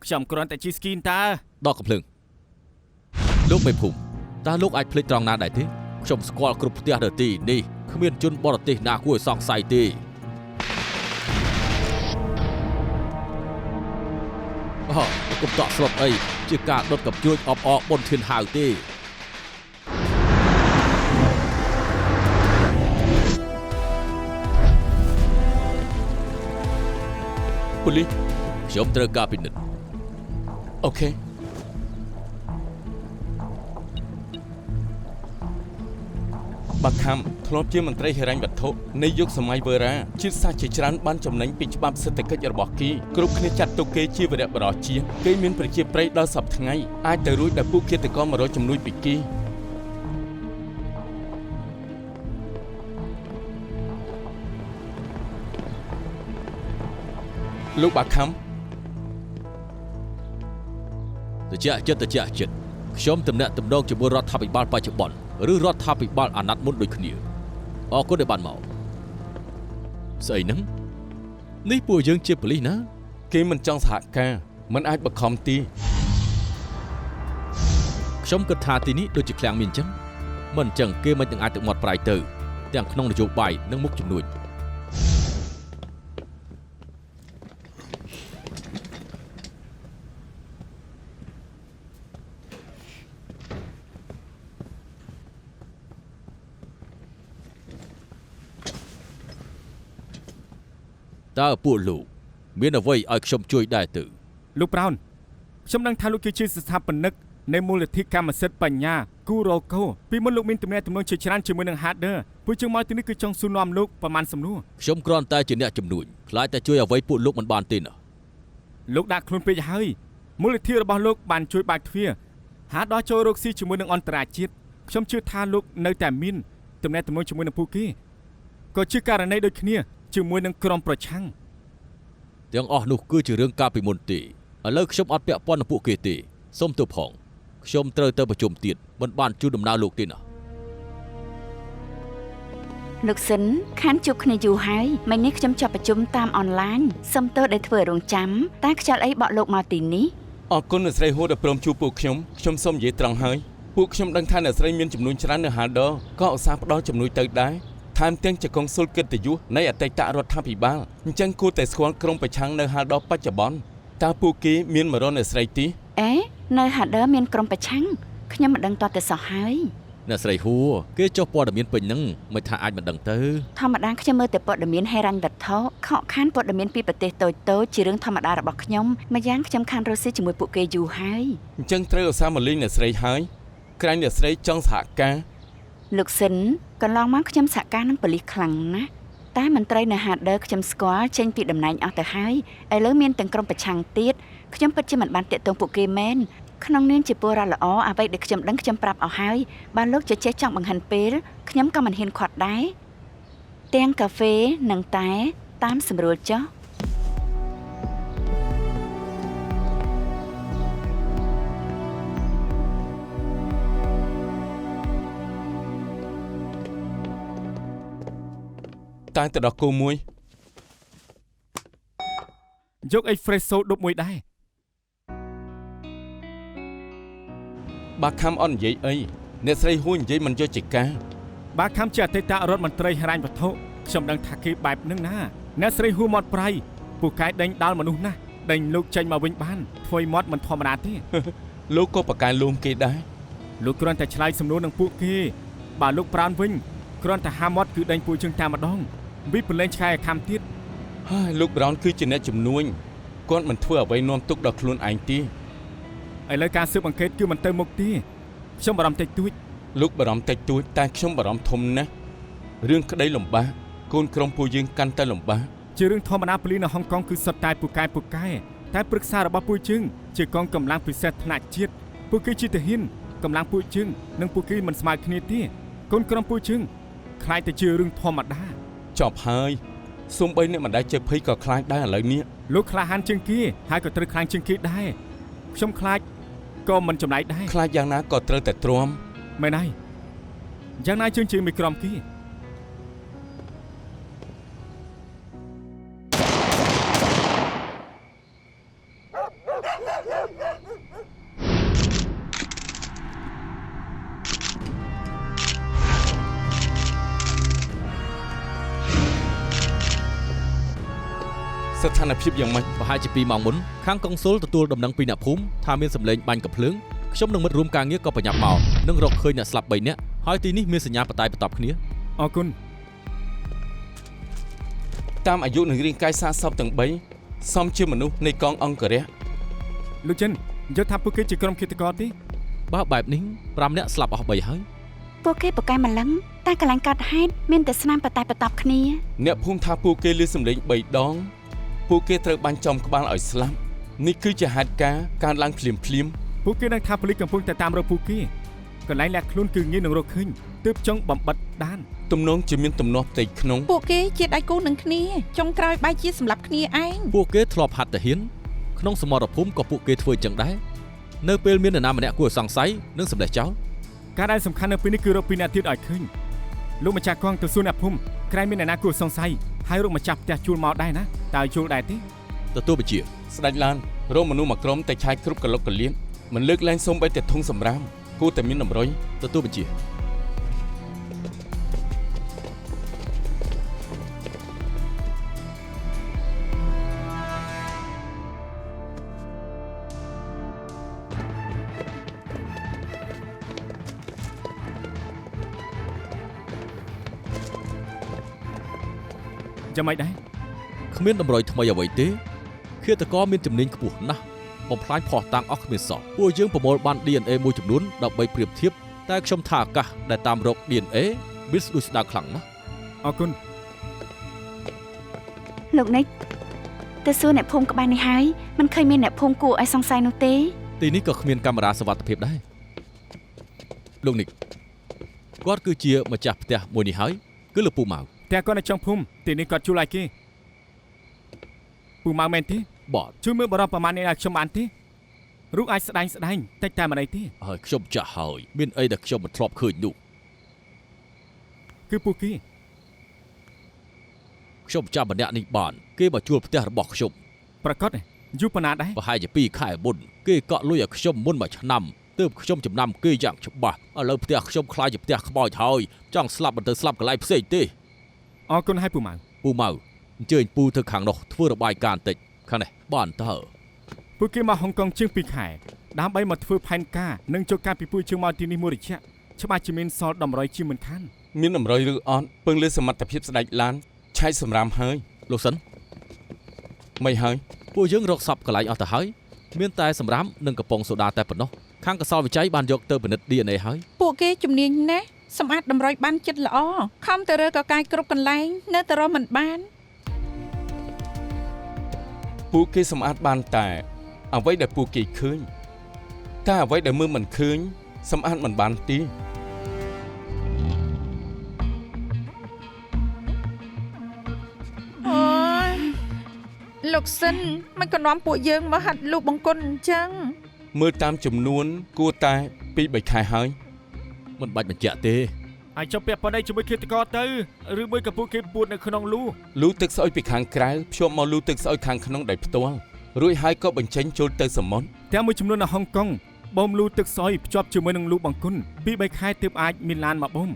ខ្ញុំគ្រាន់តែជីស្គីនតើ ដកកំភ្លើងលោកមេភូមិតើលោកអាចភ្លេចត្រង់ណាដែរទេខ្ញុំស្គាល់គ្រប់ផ្ទះនៅទីនេះគ្មានជនបរទេសណាគួរឲ្យសង្ស័យទេអូកុំតក់ស្លុតអីជាការដុតកំជួចអបអបុនធានហៅទេប៉ូលីសខ្ញុំត្រូវការពិនិត្យ អូខេបាក់ខាំធ្លាប់ជាមន្ត្រីហិរញ្ញវត្ថុនៃយុគសម័យវេរាជាតិសាសន៍ជាច្រើនបានចំណេញពីច្បាប់សេដ្ឋកិច្ចរបស់គេគ្រប់គ្នាចាត់ទុកគេជាវីរបុរសជាគេមានប្រជាប្រិយដល់សពថ្ងៃអាចទៅរួចដោយពួកឃាតករមករកជំនួយពីគេលោកបាក់ខាំ ត្រជាក់ចិត្តខ្ញុំទំនាក់ទំនងជាមួយរដ្ឋាភិបាលបច្ចុប្បន្នឬរដ្ឋាភិបាលអាណត្តិមុនដូចគ្នាអរគុណដែលបានមកស្អីហ្នឹងនេះពួកយើងជាប៉ូលីសណា គេមិនចង់សហការមិនអាចបខំទី ខ្ញុំគិតថាទីនេះដូចជាឃ្លាំងមានអញ្ចឹងមិនអញ្ចឹងគេមិននឹងអាចទឹកមាត់ប្រាយទៅទាំងក្នុងនយោបាយនិងមុខជំនួយ តើពួកលោកមានអ្វីឲ្យខ្ញុំជួយដែរទៅ លោក Brown ខ្ញុំដឹងថាលោកគឺជាស្ថាបនិកនៃមូលនិធិកម្មសិទ្ធិបញ្ញាគូរ៉ូកូពីមុនលោកមានទំនាក់ទំនងជាច្រើនជាមួយនឹង Harder ពួកយើងមកទីនេះគឺចង់សួរនាំលោកប្រមាណសំណួរ ខ្ញុំគ្រាន់តែជាអ្នកជំនួយខ្លាចតែជួយអ្វីពួកលោកមិនបានទេណា លោកដាក់ខ្លួនពេកហើយមូលនិធិរបស់លោកបានជួយបើកទ្វារHarderចូលរកស៊ីជាមួយនឹងអន្តរជាតិខ្ញុំជឿថាលោកនៅតែមានទំនាក់ទំនងជាមួយនឹងពួកគេក៏ជាករណីដូចគ្នាជាមួយនឹងក្រុមប្រឆាំង ទាំងអស់នោះគឺជារឿងកាលពីមុនទេឥឡូវខ្ញុំអត់ពាក់ព័ន្ធនឹងពួកគេទេសូមទោសផងខ្ញុំត្រូវទៅប្រជុំទៀតមិនបានជួបដំណើរលោកទេណា លោកសិនខានជួបគ្នាយូរហើយមិញនេះខ្ញុំចាប់ប្រជុំតាមអនឡាញសុំទោសដែលធ្វើរងចាំតែខ្យល់អីបក់លោកមកទីនេះ អរគុណអ្នកស្រីហួរដែលព្រមជួបពួកខ្ញុំសូមនិយាយត្រង់ហើយពួកខ្ញុំដឹងថាអ្នកស្រីមានចំនួនច្រើននៅ Harder ក៏ឧស្សាហ៍ផ្ដល់ជំនួយទៅដែរថែមទាំងជាកុងស៊ុលកិត្តិយសនៃអតីតរដ្ឋាភិបាលអញ្ចឹងគួរតែស្គាល់ក្រុមប្រឆាំងនៅ Harder បច្ចុប្បន្នតើពួកគេមានមករកអ្នកស្រីទី អេនៅ Harder មានក្រុមប្រឆាំងខ្ញុំមិនដឹងតតែសោះហើយ អ្នកស្រីហួរគេចុះព័ត៌មានពេញហ្នឹងមិនថាអាចមិនដឹងទៅ ធម្មតាខ្ញុំមើលតែព័ត៌មានហិរញ្ញវត្ថុខកខានព័ត៌មានពីប្រទេសតូចៗជារឿងធម្មតារបស់ខ្ញុំម្យ៉ាងខ្ញុំខានរស់ស៊ីជាមួយពួកគេយូរហើយ អញ្ចឹងត្រូវឧស្សាហ៍មកលេងអ្នកស្រីហើយក្រែងអ្នកស្រីចង់សហការ លោកសិនកន្លងមកខ្ញុំសហការនឹងប៉ូលីសខ្លាំងណាស់តែមន្ត្រីនៅ Harder ខ្ញុំស្គាល់ចេញពីតំណែងអស់ទៅហើយឥឡូវមានទាំងក្រុមប្រឆាំងទៀតខ្ញុំពិតជាមិនបានតាក់ទងពួកគេមែនក្នុងនាមជាពលរដ្ឋល្អអ្វីដែលខ្ញុំដឹងខ្ញុំប្រាប់អស់ហើយបើលោកជជែកចង់បង្ហាញពេលខ្ញុំក៏មិនហ៊ានខាត់ដែរទាំងកាហ្វេនិងតែតាមស្រួលចុះ តែទៅដល់គោមួយ យក espresso ដប់មួយដែរ បាក់ខាំអត់និយាយអីអ្នកស្រីហួរនិយាយមិនយកជាការ បាខំជាអតីតរដ្ឋមន្ត្រីហិរញ្ញវត្ថុខ្ញុំដឹងថាគេបែបហ្នឹងណាអ្នកស្រីហួរមាត់ប្រៃពូកែដេញដល់មនុស្សណាស់ដេញលោកចេញមកវិញបានធ្វើមាត់មិនធម្មតាទេ លោកក៏ប្រកែលលួងគេដែរ លោកគ្រាន់តែឆ្លើយសំណួរនឹងពួកគេបើលោកប្រានវិញគ្រាន់តែហាមាត់គឺដេញពួកជើងតាមម្ដងវិប្រឡែងឆ្កែខំទៀត ហើយលោក Brown គឺជាអ្នកជំនួញគាត់មិនធ្វើអ្វីនាំទុកដល់ខ្លួនឯងទេ ឥឡូវការស៊ើបអង្កេតគឺមិនទៅមុខទេខ្ញុំបារម្ភតិចតួច ល លោកបារម្ភតិចតួចតែខ្ញុំបារម្ភធំណាស់រឿងក្តីលំបាកកូនក្រុមពួកយើងកាន់តែលំបាក ជារឿងធម្មតាប៉ូលីសនៅហុងកុងគឺសុទ្ធតែពូកែតែព្រឹក្សារបស់ពួកយើងជាកងកម្លាំងពិសេសថ្នាក់ជាតិពួកគេជាទាហានកម្លាំងពួកយើងនិងពួកគេមិនស្មើគ្នាទេកូនក្រុមពួកយើងខ្លាចតែជារឿងធម្មតា ចប់ហើយសូម្បីអ្នកមិនដែលចេះភ័យក៏ខ្លាចដែរឥឡូវនេះ លោកក្លាហានជាងគេហើយក៏ត្រូវខ្លាំងជាងគេដែរខ្ញុំខ្លាចក៏មិនចម្លែកដែរ ខ្លាចយ៉ាងណាក៏ត្រូវតែទ្រាំ មែនហើយយ៉ាងណាជាងមួយក្រុមគេ ស្ថានភាពយ៉ាងម៉េច ប្រហែលជា2ម៉ោងមុនខាងកុងស៊ុលទទួលដំណឹងពីអ្នកភូមិថាមានសម្លេងបាញ់កាភ្លើងខ្ញុំនិងមិត្តរួមការងារក៏ប្រញាប់មកនិងរកឃើញអ្នកស្លាប់3នាក់ហើយទីនេះមានសញ្ញាបតាយបន្ទាប់គ្នា អរគុណ តាមអាយុនិងរាងកាយសាកសពទាំង3សមជាមនុស្សនៃកងអង្គរៈ លោកចិនយល់ថាពួកគេជាក្រុមឃាតករទេ បើបែបនេះ5នាក់ស្លាប់អស់3ហើយ ពួកគេប្រកែកម្លឹងតែកន្លែងកាត់ហេតុមានតែស្នាមបតែបតប់គ្នា អ្នកភូមិថាពួកគេលឺសម្លេង3ដងពួកគេត្រូវបាញ់ចំក្បាលឲ្យស្លាប់នេះគឺជាហេតុការណ៍កើតឡើងភ្លាម ពួកគេនឹងថាប៉ូលីសកំពុងតែតាមរកពួកគេកន្លែងលាក់ខ្លួនគឺងាយនឹងរកឃើញទើបចង់បំបិទដាន ទំនងជាមានទំនាស់ផ្ទៃក្នុង ពួកគេជាដៃគូនឹងគ្នាចុងក្រោយបែរជាសម្លាប់គ្នាឯង ពួកគេធ្លាប់ហាត់ទាហានក្នុងសមរភូមិក៏ពួកគេធ្វើអញ្ចឹងដែរនៅពេលមាននរណាម្នាក់គួរសង្ស័យនិងសម្លេះចោល ការដែលសំខាន់នៅពេលនេះគឺរកពីអ្នកទៀតឲ្យឃើញលោកម្ចាស់កងទៅសួរអ្នកភូមិក្រែងមានអ្នកណាគួរសង្ស័យហើយរកម្ចាស់ផ្ទះជួលមកដែរណាតើជួលដែរទេ ទទួលបញ្ជា ស្ដេចឡានរកមនុស្សមួយក្រុមតែឆាយគ្រប់កលុកកលៀនមិនលើកលែងសូម្បីតែធុងសម្រាមគួរតែមានតម្រុយ ទទួលបញ្ជា ចាំមិនដែរ គ្មានតម្រុយថ្មីអ្វីទេឃាតករមានជំនាញខ្ពស់ណាស់បំផ្លាញផោះតាំងអស់គ្មានសល់ពួកយើងប្រមូលបាន DNA មួយចំនួនដើម្បីប្រៀបធៀបតែខ្ញុំថាអាកាសដែលតាមរក DNA វាស្ដួយស្ដាវខ្លាំងណាស់ អរគុណ លោកនិចទៅសួរអ្នកភូមិក្បែរនេះហើយមិនឃើញមានអ្នកភូមិគួរឲ្យសង្ស័យនោះទេ ទីនេះក៏គ្មានកាមេរ៉ាសុវត្ថិភាពដែរលោកនិកគាត់គឺជាម្ចាស់ផ្ទះមួយនេះហើយគឺលោកពូម៉ៅ តែគាត់នៅtrongភូមិទីនេះគាត់ជួលឲ្យគេពូម៉ៅមែនទេ បាទ ជួយមើលបរិបទប្រមាណនេះឲ្យខ្ញុំបានទេរូបអាចស្ដែងតិចតែមិនអីទេ ហើយខ្ញុំចាស់ហើយមានអីដែលខ្ញុំមិនធ្លាប់ឃើញនោះ គឺពួកគេ ខ្ញុំចាំម្នាក់នេះបានគេមកជួលផ្ទះរបស់ខ្ញុំ ប្រកាសយូរប៉ុណ្ណាដែរ ប្រហែលជា2ខែមុនគេកក់លុយឲ្យខ្ញុំមុនមួយឆ្នាំទើបខ្ញុំចំណាំគេយ៉ាងច្បាស់ឥឡូវផ្ទះខ្ញុំខ្លាចជាផ្ទះខ្មោចហើយចង់ស្លាប់មិនទៅស្លាប់កន្លែងផ្សេងទេ អរគុណឲ្យពូម៉ៅ ពូម៉ៅអញ្ជើញពូទៅខាងនោះធ្វើរបាយការណ៍បន្តិចខាងនេះបានតើ ពួកគេមកហុងកុងជាង2ខែដើម្បីមកធ្វើផែនការនិងចូលការពីពួកជើងមកទីនេះមួយរយៈច្បាស់ជាមានសល់តម្រុយជាមិនខាន មានតម្រុយឬអត់ពឹងលើសមត្ថភាពស្ដេចឡានឆាយសម្រាមហើយ លោកសិន មិនហើយ ពួកយើងរកសពកន្លែងអស់ទៅហើយមានតែសម្រាមនិងកំប៉ុងសូដាតែប៉ុណ្ណោះខាងកសលវិច័យបានយកទៅពិនិត្យ DNA ហើយ ពួកគេជំនាញណាស់សម្អាតតម្រុយបានចិត្តល្អខំទៅរើកកាយគ្រប់កន្លែងនៅតែរកមិនបាន ពួកគេសម្អាតបានតែអ្វីដែលពួកគេឃើញតែអ្វីដែលមើលមិនឃើញសម្អាតមិនបានទេ អូយលោកសិនមិនក៏នាំពួកយើងមកហាត់លូកបង្គន់អញ្ចឹង មើលតាមចំនួនគួរតែ 2-3 ខែហើយ មិនបាច់បញ្ជាក់ទេ ហើយចុះពាក់ព័ន្ធអីជាមួយឃាតករទៅឬមួយក៏ពួកគេពួតនៅក្នុងលូ លូទឹកស្អុយពីខាងក្រៅភ្ជាប់មកលូទឹកស្អុយខាងក្នុងដោយផ្ទាល់រួចហើយក៏បញ្ចេញចូលទៅសមុទ្រ តែមួយចំនួននៅហុងកុងបូមលូទឹកស្អុយភ្ជាប់ជាមួយនឹងលូបង្គន់ 2-3 ខែទើបអាចមានឡានមកបូម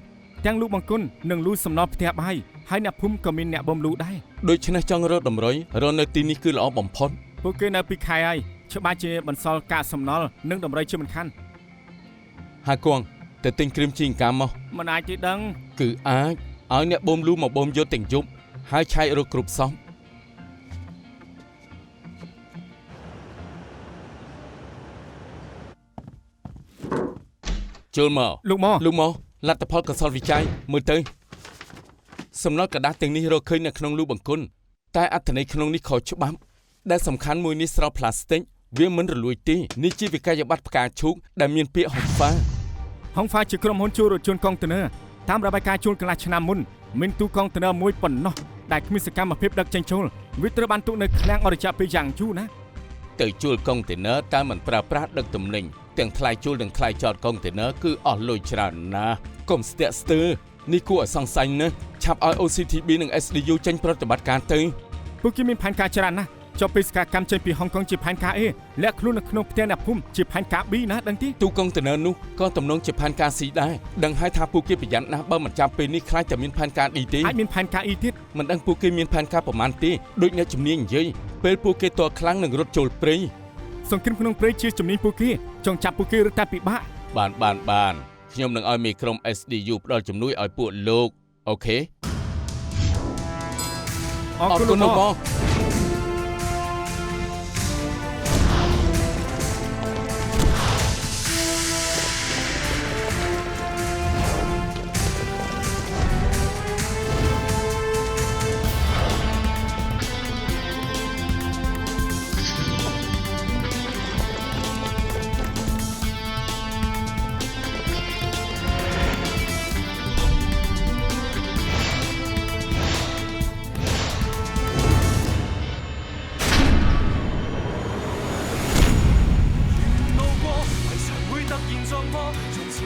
ទាំងលូបង្គន់និងលូសំណល់ផ្ទះបាយហើយអ្នកភូមិក៏មានអ្នកបូមលូដែរ ដូច្នេះចង់រកតម្រុយរកនៅទីនេះគឺល្អបំផុត ពួកគេនៅ2ខែហើយច្បាស់ជាបន្សល់កាកសំណល់និងតម្រុយជាមិនខាន ហាគង់ទៅទិញគ្រីមជីងកាមមក មិនអាចទេដឹង គឺអាចឲ្យអ្នកបូមលូមកបូមយកទាំងយប់ហើយឆែករកគ្រប់សព អ ចូលមក លោកមក លោកមកលទ្ធផលកសលវិច័យមើលទៅសំណល់กระดาษទាំងនេះរកឃើញនៅក្នុងលូបង្គន់តែអត្ថន័យក្នុងនេះខុសច្បាប់ដែលសំខាន់មួយនេះស្រោបផ្លាស្ទិកវាមិនរលួយទេនេះជាវិក័យប័ត្រផ្កាឈូកដែលមានពាក្យហុងហ្វា ហុងហ្វាជាក្រុមហ៊ុនជួលរថយន្តកុងតឺន័រតាមរបាយការណ៍ជួលកន្លះឆ្នាំមុនមានទូកុងតឺន័រមួយប៉ុណ្ណោះដែលគ្មានសកម្មភាពដឹកចេញចូលវាត្រូវបានទុកនៅឃ្លាំងអស់រយៈពេលយ៉ាងយូរណា ទៅជួលកុងតឺន័រតែមិនប្រើប្រាស់ដឹកទំនិញទាំងថ្លៃជួលនិងថ្លៃចតកុងតឺន័រគឺអស់លុយច្រើនណាស់កុំស្ទាក់ស្ទើរនេះគួរឲ្យសង្ស័យណាស់ឆាប់ឲ្យ OCTB និង SDU ចេញប្រតិបត្តិការទៅ ពួកគេមានផែនការច្រើនណាស់ចុះពីសកម្មចេញពីហុងកុងជាផែនការ A លាក់ខ្លួននៅក្នុងផ្ទះអ្នកភូមិជាផែនការ B ណាដឹងទេ ទូកុងតឺន័រនោះក៏ទំនងជាផែនការ C ដែរដឹងហើយថាពួកគេប្រយ័ត្នណាស់បើមិនចាំពេលនេះខ្លាចតែមានផែនការ D ទេ អាចមានផែនការ E ទៀត មិនដឹងពួកគេមានផែនការប្រមាណទេដូចអ្នកជំនាញនិយាយពេលពួកគេតខ្លាំងនឹងរត់ចូលព្រៃ សង្គ្រាមក្នុងព្រៃជាជំនាញពួកគេចង់ចាប់ពួកគេរត់តែពិបាក បានខ្ញុំនឹងឲ្យមេក្រុម SDU ផ្ដល់ជំនួយឲ្យពួកលោកអូខេ អរគុណលោកមក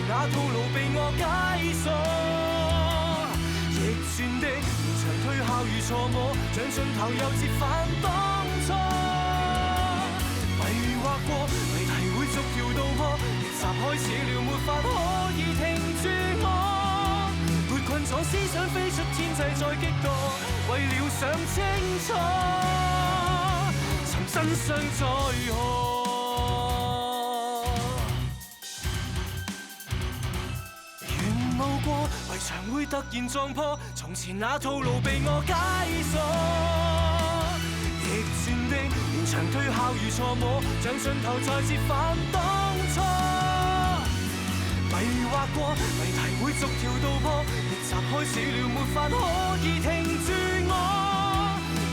那套路被我解鎖，逆轉的連場推敲與錯摸，像盡頭又折返當初。迷惑過，謎題會逐條道破，逆襲開始了，沒法可以停住我。沒困咗思想飛出天際再激墮，為了想清楚，尋真相在何？圍牆會突然撞破，從前那套路被我解鎖。逆轉的連場推敲與錯摸，像盡頭再折返當初。迷惑過，謎題會逐條道破，逆襲開始了，沒法可以停住我。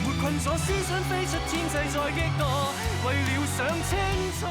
沒困咗思想飛出天際再激墮，為了想清楚。